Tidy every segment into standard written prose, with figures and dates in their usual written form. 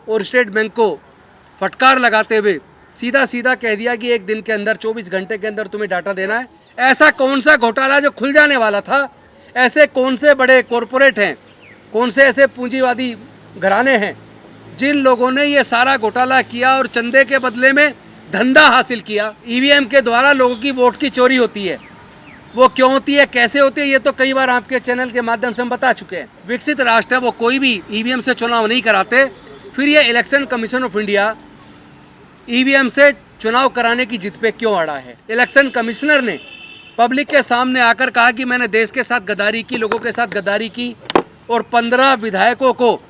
और state bank को फटकार लगाते हुए सीधा सीधा कह दिया कि एक दिन के अंदर 24 घंटे के अंदर तुम्हें डाटा देना है। ऐसा कौन सा घोटाला जो खुल जाने वाला था? ऐसे कौन से बड़े कॉरपोरेट हैं, कौन से ऐसे पूंजीवादी घराने हैं जिन लोगों ने ये सारा घोटाला किया और चंदे के बदले में धंधा हासिल किया? ईवीएम के द्वारा लोगों की वोट की चोरी होती है। वो क्यों होती है, कैसे होती है, ये तो कई बार आपके चैनल के माध्यम से हम बता चुके हैं। विकसित राष्ट्र है, वो कोई भी ईवीएम से चुनाव नहीं कराते। फिर ये election commission of India EVM से चुनाव कराने की जिद पे क्यों अड़ा है? इलेक्शन कमिश्नर ने पब्लिक के सामने आकर कहा कि मैंने देश के साथ गद्दारी की, लोगों के साथ गद्दारी की और 15 विधायकों को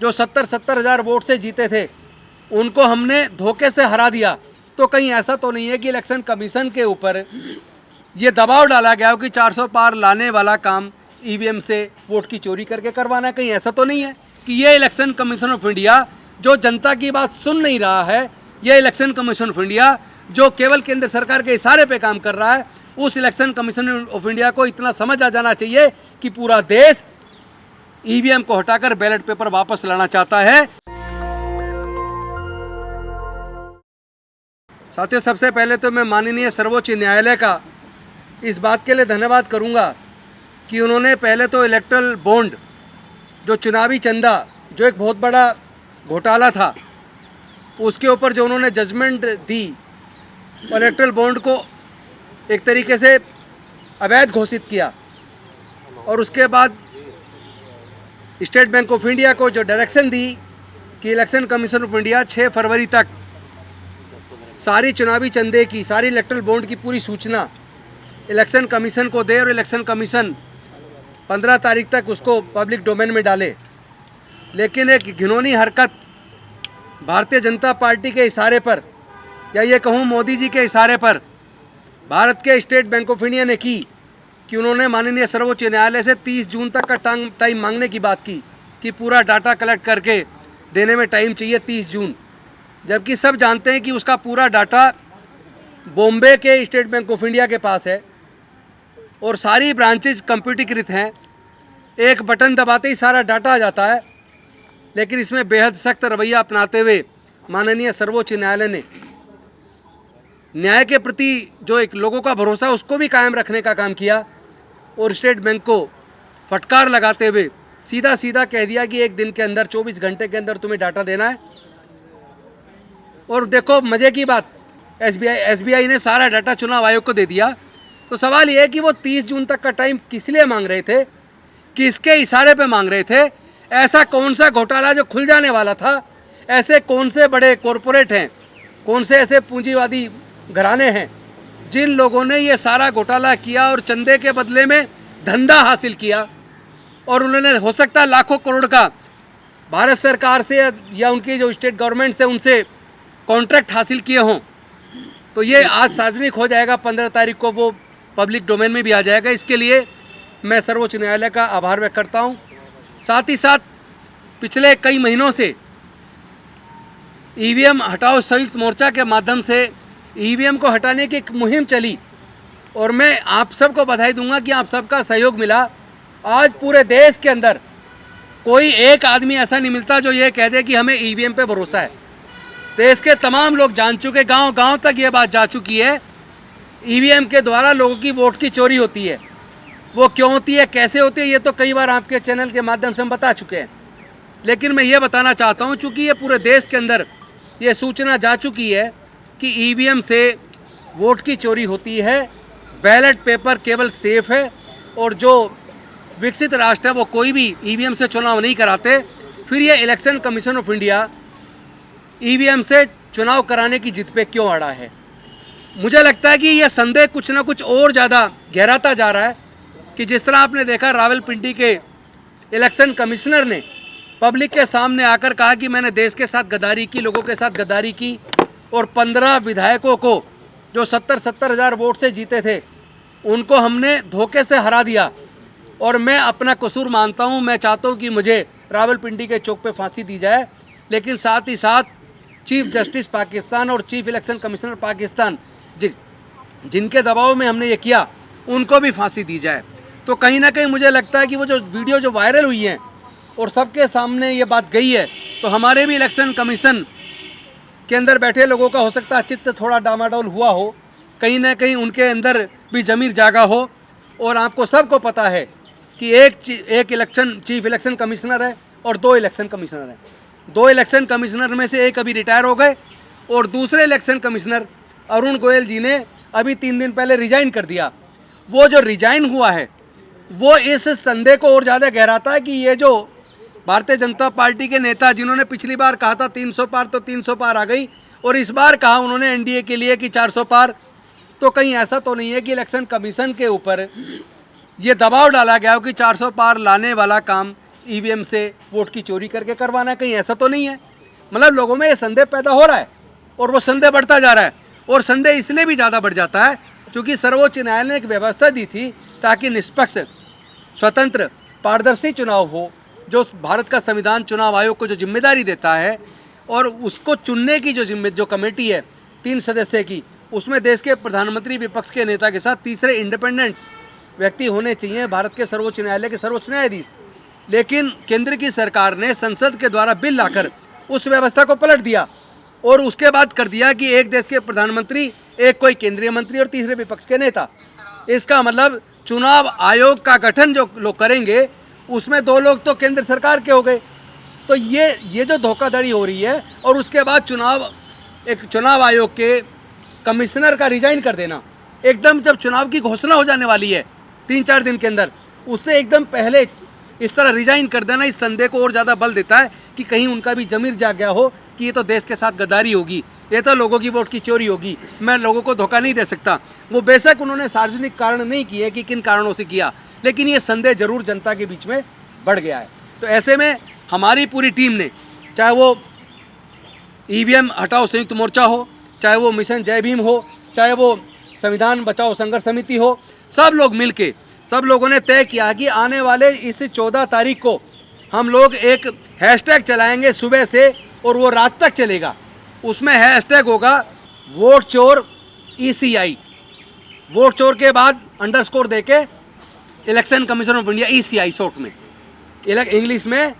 जो 70-70 हज़ार वोट से जीते थे उनको हमने धोखे से हरा दिया। तो कहीं ऐसा तो नहीं है कि इलेक्शन कमीशन के ऊपर ये दबाव डाला गया हो कि 400 पार लाने वाला काम ईवीएम से वोट की चोरी करके करवाना है? कहीं ऐसा तो नहीं है कि ये इलेक्शन कमीशन ऑफ इंडिया जो जनता की बात सुन नहीं रहा है, ये इलेक्शन कमीशन ऑफ इंडिया जो केवल केंद्र सरकार के इशारे पे काम कर रहा है, उस इलेक्शन कमीशन ऑफ इंडिया को इतना समझ आ जाना चाहिए कि पूरा देश ईवीएम को हटाकर बैलेट पेपर वापस लाना चाहता है। साथियों, सबसे पहले तो मैं माननीय सर्वोच्च न्यायालय का इस बात के लिए धन्यवाद करूंगा कि उन्होंने पहले तो इलेक्ट्रल बॉन्ड जो चुनावी चंदा जो एक बहुत बड़ा घोटाला था उसके ऊपर जो उन्होंने जजमेंट दी, इलेक्ट्रल बॉन्ड को एक तरीके से अवैध घोषित किया और उसके बाद स्टेट बैंक ऑफ इंडिया को जो डायरेक्शन दी कि इलेक्शन कमीशन ऑफ इंडिया 6 फरवरी तक सारी चुनावी चंदे की, सारी इलेक्ट्रल बॉन्ड की पूरी सूचना इलेक्शन कमीशन को दे और इलेक्शन कमीशन 15 तारीख तक उसको पब्लिक डोमेन में डाले। लेकिन एक घिनौनी हरकत भारतीय जनता पार्टी के इशारे पर, या ये कहूँ मोदी जी के इशारे पर, भारत के स्टेट बैंक ऑफ इंडिया ने की कि उन्होंने माननीय सर्वोच्च न्यायालय से 30 जून तक का टाइम मांगने की बात की कि पूरा डाटा कलेक्ट करके देने में टाइम चाहिए 30 जून, जबकि सब जानते हैं कि उसका पूरा डाटा बॉम्बे के स्टेट बैंक ऑफ इंडिया के पास है और सारी ब्रांचेज कंप्यूटरीकृत हैं। एक बटन दबाते ही सारा डाटा आ जाता है। लेकिन इसमें बेहद सख्त रवैया अपनाते हुए माननीय सर्वोच्च न्यायालय ने न्याय के प्रति जो एक लोगों का भरोसा उसको भी कायम रखने का काम किया और स्टेट बैंक को फटकार लगाते हुए सीधा सीधा कह दिया कि एक दिन के अंदर 24 घंटे के अंदर तुम्हें डाटा देना है। और देखो मज़े की बात, एसबीआई ने सारा डाटा चुनाव आयोग को दे दिया। तो सवाल ये है कि वो 30 जून तक का टाइम किस लिए मांग रहे थे, किसके इशारे पे मांग रहे थे? ऐसा कौन सा घोटाला जो खुल जाने वाला था? ऐसे कौन से बड़े कॉरपोरेट हैं, कौन से ऐसे पूंजीवादी घराने हैं जिन लोगों ने ये सारा घोटाला किया और चंदे के बदले में धंधा हासिल किया और उन्होंने हो सकता है लाखों करोड़ का भारत सरकार से या उनकी जो स्टेट गवर्नमेंट से उनसे कॉन्ट्रैक्ट हासिल किए हों? तो ये आज सार्वजनिक हो जाएगा, 15 तारीख को वो पब्लिक डोमेन में भी आ जाएगा। इसके लिए मैं सर्वोच्च न्यायालय का आभार व्यक्त करता हूँ। साथ ही साथ पिछले कई महीनों से ईवीएम हटाओ संयुक्त मोर्चा के माध्यम से ईवीएम को हटाने की एक मुहिम चली और मैं आप सबको बधाई दूंगा कि आप सबका सहयोग मिला। आज पूरे देश के अंदर कोई एक आदमी ऐसा नहीं मिलता जो ये कह दे कि हमें ईवीएम पे भरोसा है। देश के तमाम लोग जान चुके, गांव-गांव तक ये बात जा चुकी है, ईवीएम के द्वारा लोगों की वोट की चोरी होती है। वो क्यों होती है, कैसे होती है, ये तो कई बार आपके चैनल के माध्यम से हम बता चुके हैं। लेकिन मैं ये बताना चाहता हूँ, चूँकि ये पूरे देश के अंदर ये सूचना जा चुकी है कि ईवीएम से वोट की चोरी होती है, बैलेट पेपर केवल सेफ है और जो विकसित राष्ट्र है वो कोई भी ईवीएम से चुनाव नहीं कराते। फिर ये election commission of India EVM से चुनाव कराने की जिद पे क्यों अड़ा है? मुझे लगता है कि यह संदेह कुछ ना कुछ और ज़्यादा गहराता जा रहा है कि जिस तरह आपने देखा रावलपिंडी के इलेक्शन कमिश्नर ने पब्लिक के सामने आकर कहा कि मैंने देश के साथ गद्दारी की, लोगों के साथ गद्दारी की और 15 विधायकों को जो 70-70 हज़ार वोट से जीते थे उनको हमने धोखे से हरा दिया और मैं अपना कसूर मानता हूं। मैं चाहता हूं कि मुझे रावलपिंडी के चौक पे फांसी दी जाए, लेकिन साथ ही साथ चीफ जस्टिस पाकिस्तान और चीफ इलेक्शन कमिश्नर पाकिस्तान जिनके दबाव में हमने ये किया उनको भी फांसी दी जाए। तो कहीं ना कहीं मुझे लगता है कि वो जो वीडियो जो वायरल हुई हैं और सबके सामने ये बात गई है तो हमारे भी इलेक्शन कमीशन के अंदर बैठे लोगों का हो सकता है चित्त थोड़ा डामाडोल हुआ हो, कहीं ना कहीं उनके अंदर भी ज़मीर जागा हो। और आपको सबको पता है कि एक इलेक्शन चीफ इलेक्शन कमिश्नर है और 2 इलेक्शन कमिश्नर हैं। 2 इलेक्शन कमिश्नर में से एक अभी रिटायर हो गए और दूसरे इलेक्शन कमिश्नर अरुण गोयल जी ने अभी 3 दिन पहले रिजाइन कर दिया। वो जो रिजाइन हुआ है वो इस संदेह को और ज़्यादा गहराता है कि ये जो भारतीय जनता पार्टी के नेता जिन्होंने पिछली बार कहा था 300 पार, तो 300 पार आ गई, और इस बार कहा उन्होंने एनडीए के लिए कि 400 पार, तो कहीं ऐसा तो नहीं है कि इलेक्शन कमीशन के ऊपर ये दबाव डाला गया हो कि 400 पार लाने वाला काम ईवीएम से वोट की चोरी करके करवाना है, कहीं ऐसा तो नहीं है। मतलब लोगों में ये संदेह पैदा हो रहा है और वो संदेह बढ़ता जा रहा है, और संदेह इसलिए भी ज़्यादा बढ़ जाता है क्योंकि सर्वोच्च न्यायालय ने एक व्यवस्था दी थी ताकि निष्पक्ष, स्वतंत्र, पारदर्शी चुनाव हो, जो भारत का संविधान चुनाव आयोग को जो जिम्मेदारी देता है, और उसको चुनने की जो कमेटी है 3 सदस्य की, उसमें देश के प्रधानमंत्री विपक्ष के नेता के साथ तीसरे इंडिपेंडेंट व्यक्ति होने चाहिए, भारत के सर्वोच्च न्यायालय के सर्वोच्च न्यायाधीश। लेकिन केंद्र की सरकार ने संसद के द्वारा बिल लाकर उस व्यवस्था को पलट दिया और उसके बाद कर दिया कि एक देश के प्रधानमंत्री, एक कोई केंद्रीय मंत्री और तीसरे विपक्ष के नेता। इसका मतलब चुनाव आयोग का गठन जो लोग करेंगे उसमें 2 लोग तो केंद्र सरकार के हो गए। तो ये जो धोखाधड़ी हो रही है, और उसके बाद चुनाव आयोग के कमिश्नर का रिजाइन कर देना एकदम, जब चुनाव की घोषणा हो जाने वाली है 3-4 दिन के अंदर, उससे एकदम पहले इस तरह रिजाइन कर देना इस संदेह को और ज़्यादा बल देता है कि कहीं उनका भी ज़मीर जाग गया हो कि ये तो देश के साथ गद्दारी होगी, ये तो लोगों की वोट की चोरी होगी, मैं लोगों को धोखा नहीं दे सकता। वो बेशक उन्होंने सार्वजनिक कारण नहीं किए कि किन कारणों से किया, लेकिन ये संदेह जरूर जनता के बीच में बढ़ गया है। तो ऐसे में हमारी पूरी टीम ने, चाहे वो ईवीएम हटाओ संयुक्त मोर्चा हो, चाहे वो मिशन जय भीम हो, चाहे वो संविधान बचाओ संघर्ष समिति हो, सब लोगों ने तय किया कि आने वाले इस 14 तारीख को हम लोग एक हैशटैग चलाएंगे सुबह से और वो रात तक चलेगा। उसमें हैशटैग होगा वोट चोर ECI, वोट चोर के बाद अंडरस्कोर देके election commission of India, ECI short में, इंग्लिश में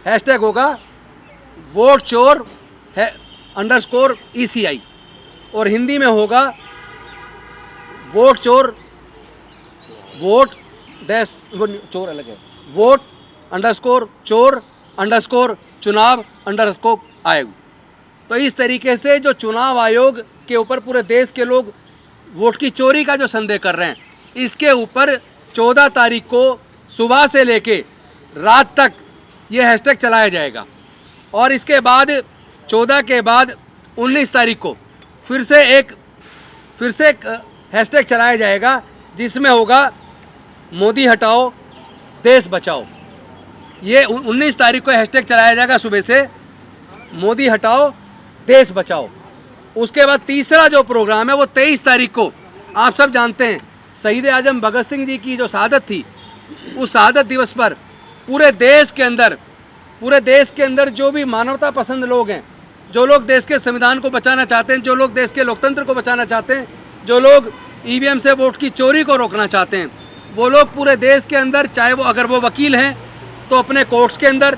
हैशटैग होगा वोट चोर अंडरस्कोर ECI, और हिंदी में होगा वोट चोर, वोट डैश, चोर अलग है, वोट अंडरस्कोर चोर अंडरस्कोर चुनाव अंडरस्कोर आयोग। तो इस तरीके से जो चुनाव आयोग के ऊपर पूरे देश के लोग वोट की चोरी का जो संदेह कर रहे हैं, इसके ऊपर 14 तारीख को सुबह से लेके रात तक ये हैशटैग चलाया जाएगा, और इसके बाद 14 के बाद 19 तारीख को फिर से एक हैशटैग चलाया जाएगा जिसमें होगा मोदी हटाओ देश बचाओ। ये 19 तारीख को हैशटैग चलाया जाएगा सुबह से, मोदी हटाओ देश बचाओ। उसके बाद तीसरा जो प्रोग्राम है वो 23 तारीख को, आप सब जानते हैं शहीद आजम भगत सिंह जी की जो शहादत थी, उस शहादत दिवस पर पूरे देश के अंदर जो भी मानवता पसंद लोग हैं, जो लोग देश के संविधान को बचाना चाहते हैं, जो लोग देश के लोकतंत्र को बचाना चाहते हैं, जो लोग ईवीएम से वोट की चोरी को रोकना चाहते हैं, वो लोग पूरे देश के अंदर, चाहे वो अगर वो वकील हैं तो अपने कोर्ट्स के अंदर,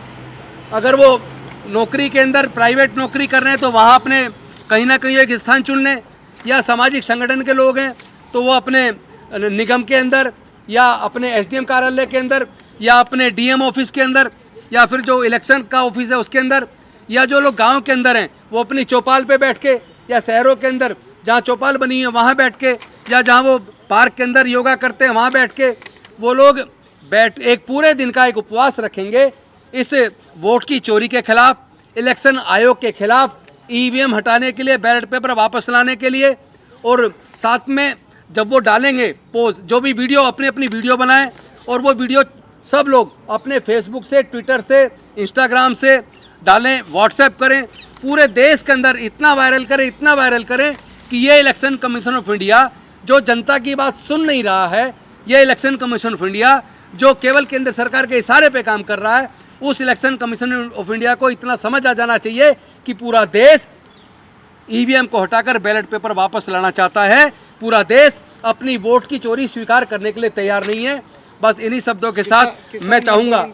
अगर वो नौकरी के अंदर प्राइवेट नौकरी कर रहे हैं तो वहाँ अपने कहीं ना कहीं एक स्थान चुन लें, या सामाजिक संगठन के लोग हैं तो वो अपने निगम के अंदर, या अपने SDM कार्यालय के अंदर, या अपने DM ऑफिस के अंदर, या फिर जो इलेक्शन का ऑफिस है उसके अंदर, या जो लोग गांव के अंदर हैं वो अपनी चौपाल पे बैठ के, या शहरों के अंदर जहाँ चौपाल बनी है वहाँ बैठ के, या जहाँ वो पार्क के अंदर योगा करते हैं वहाँ बैठ के, वो लोग एक पूरे दिन का एक उपवास रखेंगे इस वोट की चोरी के खिलाफ, इलेक्शन आयोग के खिलाफ, EVM हटाने के लिए, बैलेट पेपर वापस लाने के लिए। और साथ में जब वो डालेंगे पोस्ट, जो भी वीडियो, अपनी वीडियो बनाएं और वो वीडियो सब लोग अपने फेसबुक से, ट्विटर से, इंस्टाग्राम से डालें, व्हाट्सएप करें, पूरे देश के अंदर इतना वायरल करें कि ये इलेक्शन कमीशन ऑफ इंडिया जो जनता की बात सुन नहीं रहा है, ये इलेक्शन कमीशन ऑफ इंडिया जो केवल केंद्र सरकार के इशारे पे काम कर रहा है, उस इलेक्शन कमीशन ऑफ इंडिया को इतना समझ आ जाना चाहिए कि पूरा देश EVM को हटाकर बैलेट पेपर वापस लाना चाहता है, पूरा देश अपनी वोट की चोरी स्वीकार करने के लिए तैयार नहीं है। बस इन्हीं शब्दों के साथ मैं चाहूँगा,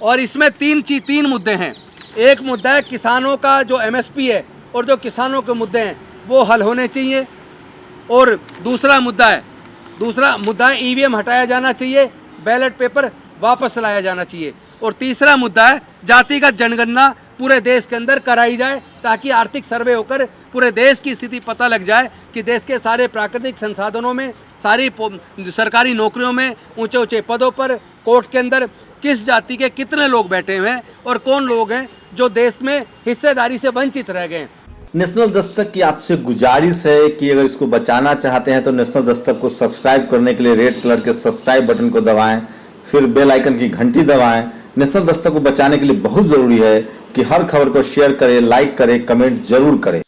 और इसमें तीन मुद्दे हैं। एक मुद्दा है किसानों का जो एमएसपी है और जो किसानों के मुद्दे हैं वो हल होने चाहिए। और दूसरा मुद्दा है ईवीएम हटाया जाना चाहिए, बैलेट पेपर वापस लाया जाना चाहिए। और तीसरा मुद्दा है जातिगत जनगणना पूरे देश के अंदर कराई जाए ताकि आर्थिक सर्वे होकर पूरे देश की स्थिति पता लग जाए कि देश के सारे प्राकृतिक संसाधनों में, सारी सरकारी नौकरियों में, ऊंचे ऊंचे पदों पर, कोर्ट के अंदर किस जाति के कितने लोग बैठे हुए हैं और कौन लोग हैं जो देश में हिस्सेदारी से वंचित रह गए हैं। नेशनल दस्तक की आपसे गुजारिश है कि अगर इसको बचाना चाहते हैं तो नेशनल दस्तक को सब्सक्राइब करने के लिए रेड कलर के सब्सक्राइब बटन को दबाएं, फिर बेल आइकन की घंटी दबाएं। नेशनल दस्तक को बचाने के लिए बहुत जरूरी है कि हर खबर को शेयर करें, लाइक करें, कमेंट जरूर करें।